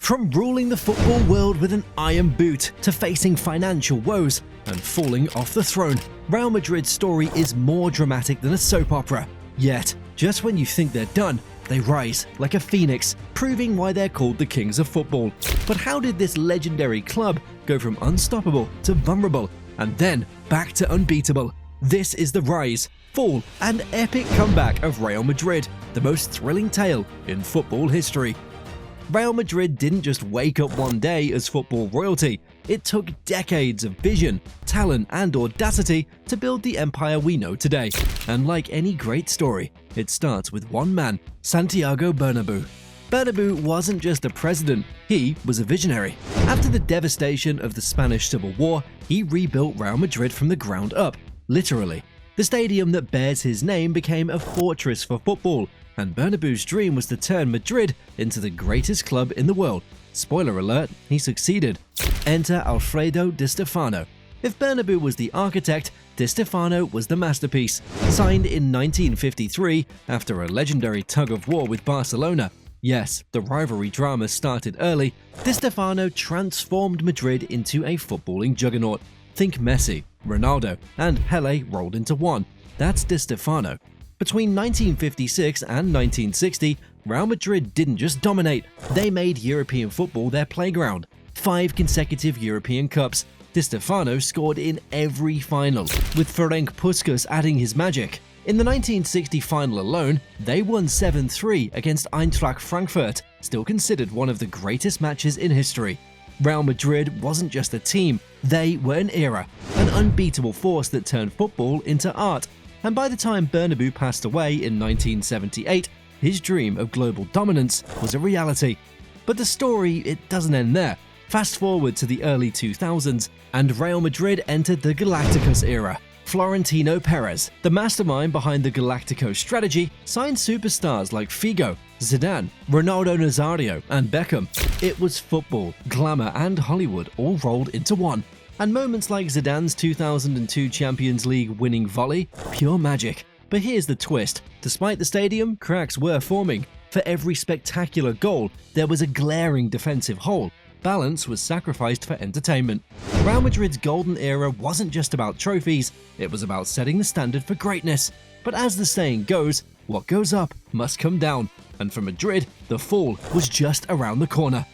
From ruling the football world with an iron boot to facing financial woes and falling off the throne, Real Madrid's story is more dramatic than a soap opera. Yet, just when you think they're done, they rise like a phoenix, proving why they're called the kings of football. But how did this legendary club go from unstoppable to vulnerable, and then back to unbeatable? This is the rise, fall, and epic comeback of Real Madrid, the most thrilling tale in football history. Real Madrid didn't just wake up one day as football royalty. It took decades of vision, talent, and audacity to build the empire we know today. And like any great story, it starts with one man, Santiago Bernabéu. Bernabéu wasn't just a president, he was a visionary. After the devastation of the Spanish Civil War, he rebuilt Real Madrid from the ground up, literally. The stadium that bears his name became a fortress for football, and Bernabéu's dream was to turn Madrid into the greatest club in the world. Spoiler alert, he succeeded. Enter Alfredo Di Stefano. If Bernabéu was the architect, Di Stefano was the masterpiece. Signed in 1953 after a legendary tug-of-war with Barcelona. Yes, the rivalry drama started early. Di Stefano transformed Madrid into a footballing juggernaut. Think Messi, Ronaldo, and Pelé rolled into one. That's Di Stefano. Between 1956 and 1960, Real Madrid didn't just dominate, they made European football their playground. 5 consecutive European Cups. Di Stefano scored in every final, with Ferenc Puskas adding his magic. In the 1960 final alone, they won 7-3 against Eintracht Frankfurt, still considered one of the greatest matches in history. Real Madrid wasn't just a team, they were an era, an unbeatable force that turned football into art. And by the time Bernabéu passed away in 1978, his dream of global dominance was a reality. But the story, it doesn't end there. Fast forward to the early 2000s, and Real Madrid entered the Galacticos era. Florentino Perez, the mastermind behind the Galacticos strategy, signed superstars like Figo, Zidane, Ronaldo Nazario, and Beckham. It was football, glamour, and Hollywood all rolled into one. And moments like Zidane's 2002 Champions League winning volley, pure magic. But here's the twist. Despite the stadium, cracks were forming. For every spectacular goal, there was a glaring defensive hole. Balance was sacrificed for entertainment. Real Madrid's golden era wasn't just about trophies, it was about setting the standard for greatness. But as the saying goes, what goes up must come down. And for Madrid, the fall was just around the corner.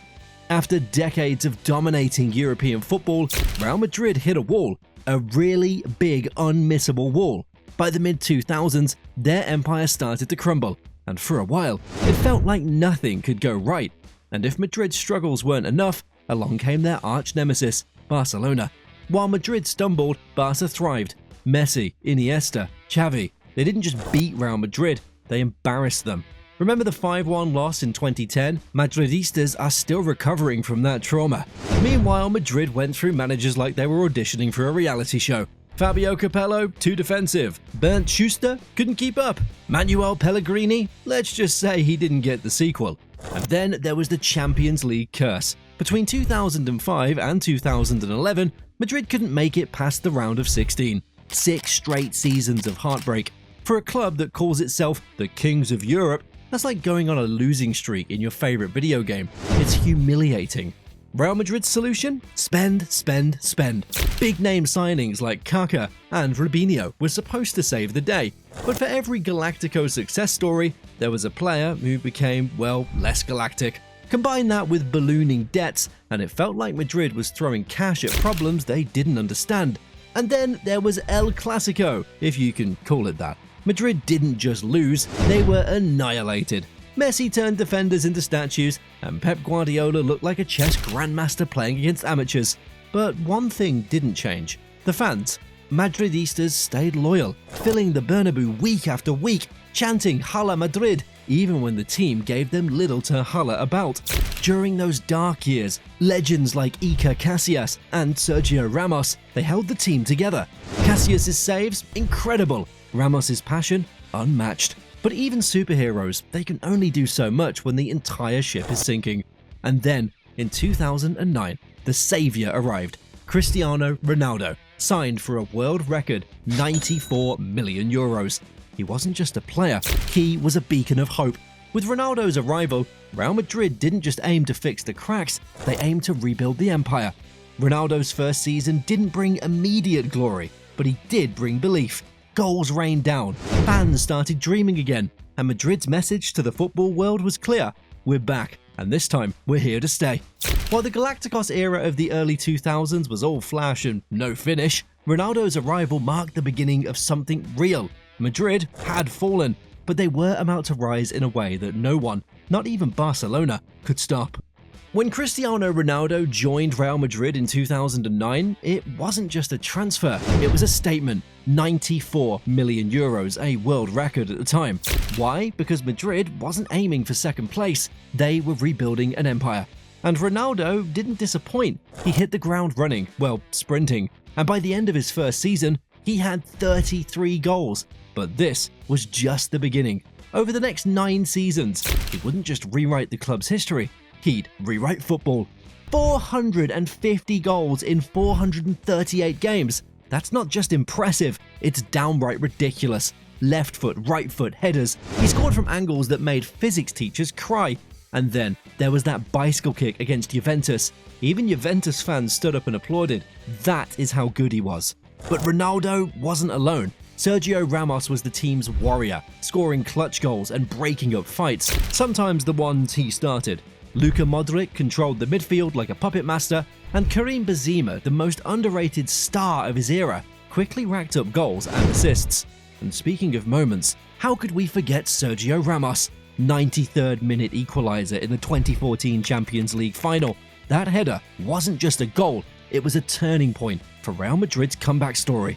After decades of dominating European football, Real Madrid hit a wall, a really big, unmissable wall. By the mid-2000s, their empire started to crumble, and for a while, it felt like nothing could go right. And if Madrid's struggles weren't enough, along came their arch-nemesis, Barcelona. While Madrid stumbled, Barca thrived. Messi, Iniesta, Xavi, they didn't just beat Real Madrid, they embarrassed them. Remember the 5-1 loss in 2010? Madridistas are still recovering from that trauma. Meanwhile, Madrid went through managers like they were auditioning for a reality show. Fabio Capello, too defensive. Bernd Schuster, couldn't keep up. Manuel Pellegrini, let's just say he didn't get the sequel. And then there was the Champions League curse. Between 2005 and 2011, Madrid couldn't make it past the round of 16. 6 straight seasons of heartbreak. For a club that calls itself the Kings of Europe, that's like going on a losing streak in your favorite video game. It's humiliating. Real Madrid's solution? Spend, spend, spend. Big name signings like Kaká and Robinho were supposed to save the day. But for every Galactico success story, there was a player who became, well, less galactic. Combine that with ballooning debts, and it felt like Madrid was throwing cash at problems they didn't understand. And then there was El Classico, if you can call it that. Madrid didn't just lose, they were annihilated. Messi turned defenders into statues, and Pep Guardiola looked like a chess grandmaster playing against amateurs. But one thing didn't change. The fans. Madridistas stayed loyal, filling the Bernabéu week after week, chanting Hala Madrid, even when the team gave them little to holler about. During those dark years, legends like Iker Casillas and Sergio Ramos, they held the team together. Casillas' saves, incredible. Ramos' passion, unmatched. But even superheroes, they can only do so much when the entire ship is sinking. And then, in 2009, the savior arrived. Cristiano Ronaldo, signed for a world record €94 million. He wasn't just a player, he was a beacon of hope. With Ronaldo's arrival, Real Madrid didn't just aim to fix the cracks, they aimed to rebuild the empire. Ronaldo's first season didn't bring immediate glory, but he did bring belief. Goals rained down, fans started dreaming again, and Madrid's message to the football world was clear: we're back, and this time we're here to stay. While the Galacticos era of the early 2000s was all flash and no finish, Ronaldo's arrival marked the beginning of something real. Madrid had fallen, but they were about to rise in a way that no one, not even Barcelona, could stop. When Cristiano Ronaldo joined Real Madrid in 2009, it wasn't just a transfer, it was a statement. 94 million euros, a world record at the time. Why? Because Madrid wasn't aiming for second place, they were rebuilding an empire. And Ronaldo didn't disappoint. He hit the ground running, well, sprinting, and by the end of his first season, he had 33 goals. But this was just the beginning. Over the next 9 seasons, he wouldn't just rewrite the club's history, he'd rewrite football. 450 goals in 438 games. That's not just impressive, it's downright ridiculous. Left foot, right foot, headers. He scored from angles that made physics teachers cry. And then there was that bicycle kick against Juventus. Even Juventus fans stood up and applauded. That is how good he was. But Ronaldo wasn't alone. Sergio Ramos was the team's warrior, scoring clutch goals and breaking up fights, sometimes the ones he started. Luka Modric controlled the midfield like a puppet master, and Karim Benzema, the most underrated star of his era, quickly racked up goals and assists. And speaking of moments, how could we forget Sergio Ramos? 93rd minute equaliser in the 2014 Champions League final. That header wasn't just a goal, it was a turning point for Real Madrid's comeback story.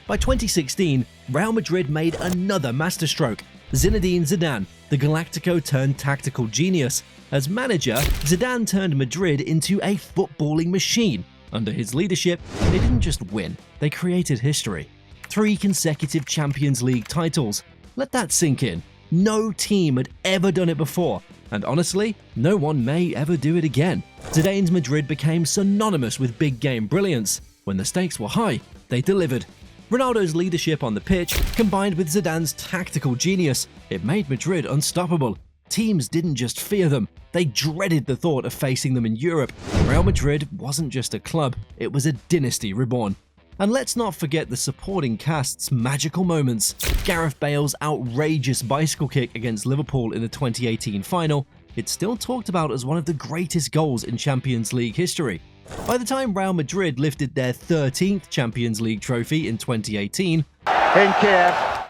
By 2016, Real Madrid made another masterstroke. Zinedine Zidane, the Galactico turned tactical genius. As manager, Zidane turned Madrid into a footballing machine. Under his leadership, they didn't just win, they created history. 3 consecutive Champions League titles. Let that sink in. No team had ever done it before, and honestly, no one may ever do it again. Zidane's Madrid became synonymous with big game brilliance. When the stakes were high, they delivered. Ronaldo's leadership on the pitch, combined with Zidane's tactical genius, it made Madrid unstoppable. Teams didn't just fear them, they dreaded the thought of facing them in Europe. Real Madrid wasn't just a club, it was a dynasty reborn. And let's not forget the supporting cast's magical moments. Gareth Bale's outrageous bicycle kick against Liverpool in the 2018 final, it's still talked about as one of the greatest goals in Champions League history. By the time Real Madrid lifted their 13th Champions League trophy in 2018,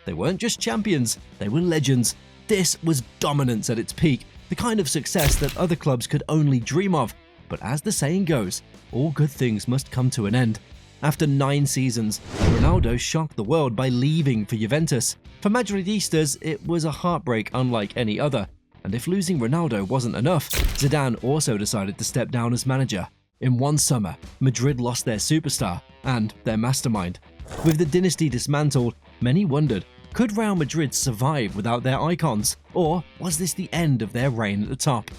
they weren't just champions, they were legends. This was dominance at its peak, the kind of success that other clubs could only dream of. But as the saying goes, all good things must come to an end. After 9 seasons, Ronaldo shocked the world by leaving for Juventus. For Madridistas, it was a heartbreak unlike any other. And if losing Ronaldo wasn't enough, Zidane also decided to step down as manager. In one summer, Madrid lost their superstar and their mastermind. With the dynasty dismantled, many wondered, could Real Madrid survive without their icons? Or was this the end of their reign at the top?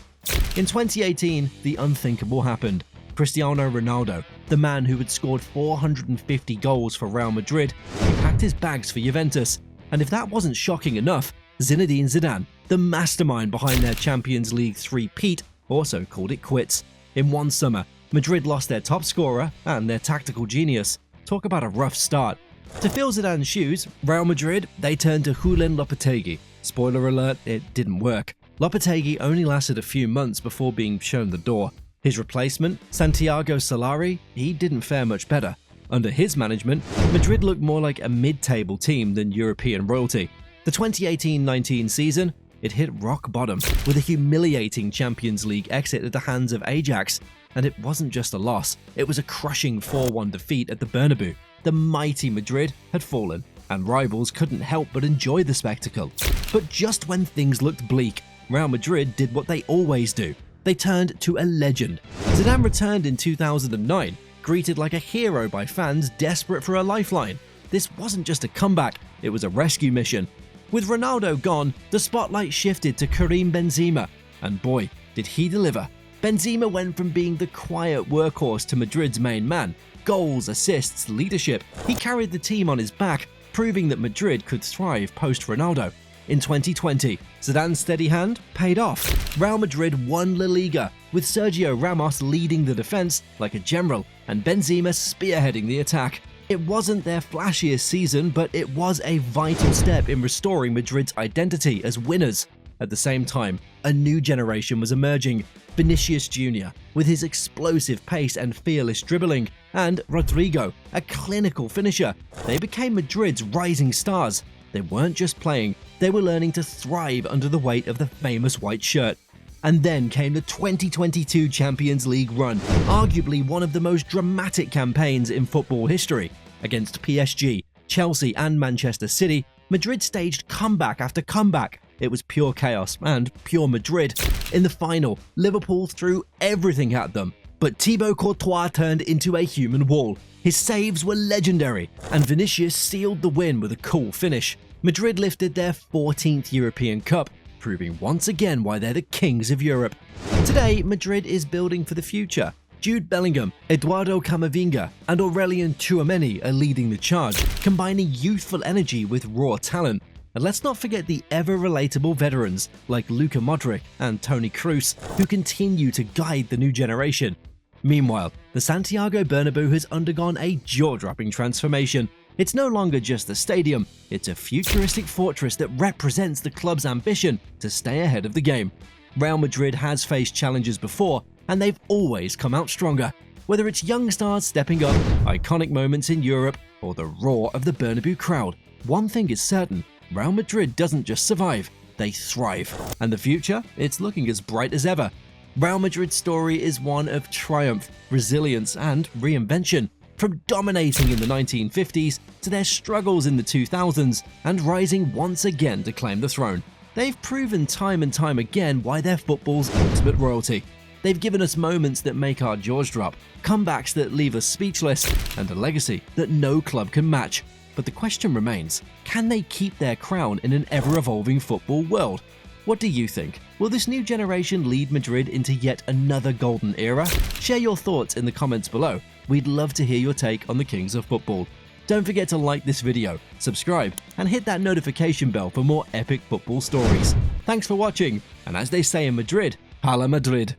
In 2018, the unthinkable happened. Cristiano Ronaldo, the man who had scored 450 goals for Real Madrid, packed his bags for Juventus. And if that wasn't shocking enough, Zinedine Zidane, the mastermind behind their Champions League three-peat, also called it quits. In one summer, Madrid lost their top scorer and their tactical genius. Talk about a rough start. To fill Zidane's shoes, Real Madrid, they turned to Julen Lopetegui. Spoiler alert, it didn't work. Lopetegui only lasted a few months before being shown the door. His replacement, Santiago Solari, he didn't fare much better. Under his management, Madrid looked more like a mid-table team than European royalty. The 2018-19 season, it hit rock bottom with a humiliating Champions League exit at the hands of Ajax. And it wasn't just a loss, it was a crushing 4-1 defeat at the Bernabeu. The mighty Madrid had fallen, and rivals couldn't help but enjoy the spectacle. But just when things looked bleak, Real Madrid did what they always do. They turned to a legend. Zidane returned in 2009, greeted like a hero by fans desperate for a lifeline. This wasn't just a comeback, it was a rescue mission. With Ronaldo gone, the spotlight shifted to Karim Benzema, and boy, did he deliver. Benzema went from being the quiet workhorse to Madrid's main man. Goals, assists, leadership. He carried the team on his back, proving that Madrid could thrive post-Ronaldo. In 2020, Zidane's steady hand paid off. Real Madrid won La Liga, with Sergio Ramos leading the defense like a general and Benzema spearheading the attack. It wasn't their flashiest season, but it was a vital step in restoring Madrid's identity as winners. At the same time, a new generation was emerging. Vinicius Jr., with his explosive pace and fearless dribbling, and Rodrigo, a clinical finisher. They became Madrid's rising stars. They weren't just playing, they were learning to thrive under the weight of the famous white shirt. And then came the 2022 Champions League run, arguably one of the most dramatic campaigns in football history. Against PSG, Chelsea and Manchester City, Madrid staged comeback after comeback. It was pure chaos and pure Madrid. In the final, Liverpool threw everything at them, but Thibaut Courtois turned into a human wall. His saves were legendary, and Vinicius sealed the win with a cool finish. Madrid lifted their 14th European Cup, proving once again why they're the kings of Europe. Today, Madrid is building for the future. Jude Bellingham, Eduardo Camavinga, and Aurelien Tchouameni are leading the charge, combining youthful energy with raw talent. And let's not forget the ever-relatable veterans like Luka Modric and Toni Kroos, who continue to guide the new generation. Meanwhile, the Santiago Bernabeu has undergone a jaw-dropping transformation. It's no longer just a stadium, it's a futuristic fortress that represents the club's ambition to stay ahead of the game. Real Madrid has faced challenges before, and they've always come out stronger. Whether it's young stars stepping up, iconic moments in Europe, or the roar of the Bernabeu crowd, one thing is certain: Real Madrid doesn't just survive, they thrive. And the future? It's looking as bright as ever. Real Madrid's story is one of triumph, resilience, and reinvention. From dominating in the 1950s to their struggles in the 2000s and rising once again to claim the throne. They've proven time and time again why they're football's ultimate royalty. They've given us moments that make our jaws drop, comebacks that leave us speechless, and a legacy that no club can match. But the question remains, can they keep their crown in an ever-evolving football world? What do you think? Will this new generation lead Madrid into yet another golden era? Share your thoughts in the comments below. We'd love to hear your take on the Kings of Football. Don't forget to like this video, subscribe, and hit that notification bell for more epic football stories. Thanks for watching, and as they say in Madrid, Hala Madrid!